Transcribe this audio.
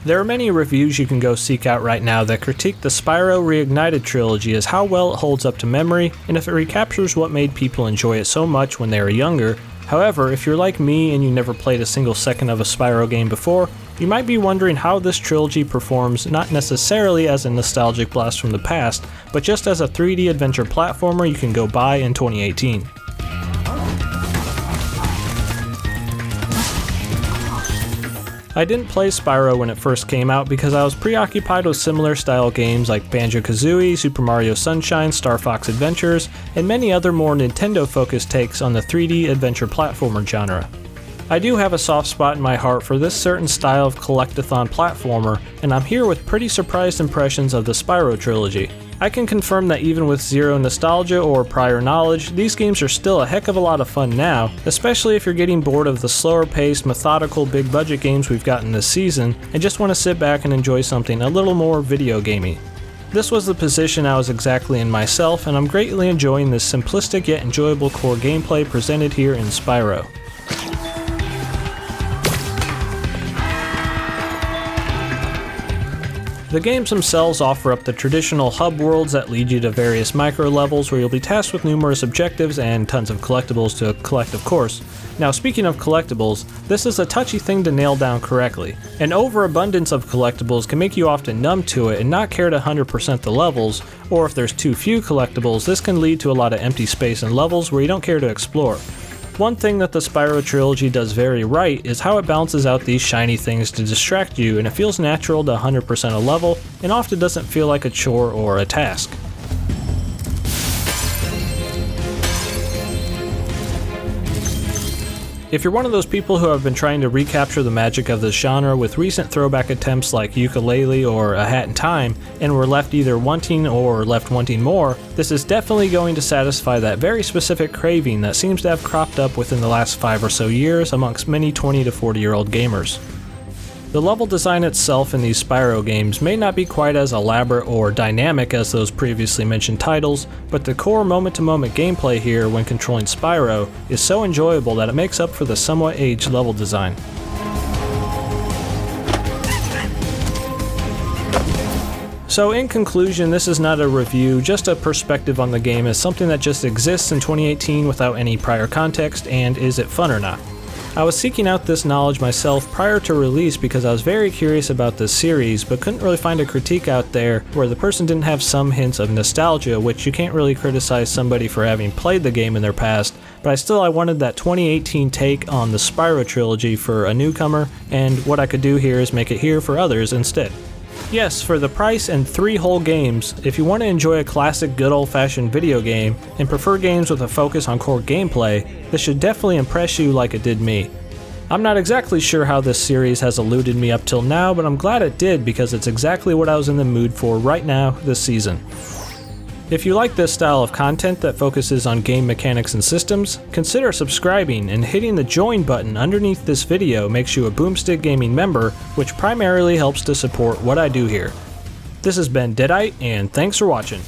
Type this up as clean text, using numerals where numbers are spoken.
There are many reviews you can go seek out right now that critique the Spyro Reignited Trilogy as how well it holds up to memory, and if it recaptures what made people enjoy it so much when they were younger. However, if you're like me and you never played a single second of a Spyro game before, you might be wondering how this trilogy performs not necessarily as a nostalgic blast from the past, but just as a 3D adventure platformer you can go buy in 2018. I didn't play Spyro when it first came out because I was preoccupied with similar style games like Banjo-Kazooie, Super Mario Sunshine, Star Fox Adventures, and many other more Nintendo-focused takes on the 3D adventure platformer genre. I do have a soft spot in my heart for this certain style of collectathon platformer, and I'm here with pretty surprised impressions of the Spyro trilogy. I can confirm that even with zero nostalgia or prior knowledge, these games are still a heck of a lot of fun now, especially if you're getting bored of the slower paced, methodical, big budget games we've gotten this season, and just want to sit back and enjoy something a little more video gamey. This was the position I was exactly in myself, and I'm greatly enjoying this simplistic yet enjoyable core gameplay presented here in Spyro. The games themselves offer up the traditional hub worlds that lead you to various micro levels where you'll be tasked with numerous objectives and tons of collectibles to collect, of course. Now, speaking of collectibles, this is a touchy thing to nail down correctly. An overabundance of collectibles can make you often numb to it and not care to 100% the levels, or if there's too few collectibles, this can lead to a lot of empty space in levels where you don't care to explore. One thing that the Spyro trilogy does very right is how it balances out these shiny things to distract you, and it feels natural to 100% a level, and often doesn't feel like a chore or a task. If you're one of those people who have been trying to recapture the magic of this genre with recent throwback attempts like Yooka-Laylee or A Hat in Time, and were left either wanting or left wanting more, this is definitely going to satisfy that very specific craving that seems to have cropped up within the last 5 or so years amongst many 20 to 40-year-old gamers. The level design itself in these Spyro games may not be quite as elaborate or dynamic as those previously mentioned titles, but the core moment-to-moment gameplay here when controlling Spyro is so enjoyable that it makes up for the somewhat aged level design. So in conclusion, this is not a review, just a perspective on the game as something that just exists in 2018 without any prior context, and is it fun or not? I was seeking out this knowledge myself prior to release because I was very curious about this series, but couldn't really find a critique out there where the person didn't have some hints of nostalgia, which you can't really criticize somebody for having played the game in their past, but I wanted that 2018 take on the Spyro trilogy for a newcomer, and what I could do here is make it here for others instead. Yes, for the price and 3 whole games, if you want to enjoy a classic good old-fashioned video game and prefer games with a focus on core gameplay, this should definitely impress you like it did me. I'm not exactly sure how this series has eluded me up till now, but I'm glad it did because it's exactly what I was in the mood for right now this season. If you like this style of content that focuses on game mechanics and systems, consider subscribing, and hitting the join button underneath this video makes you a Boomstick Gaming member, which primarily helps to support what I do here. This has been Deadite, and thanks for watching.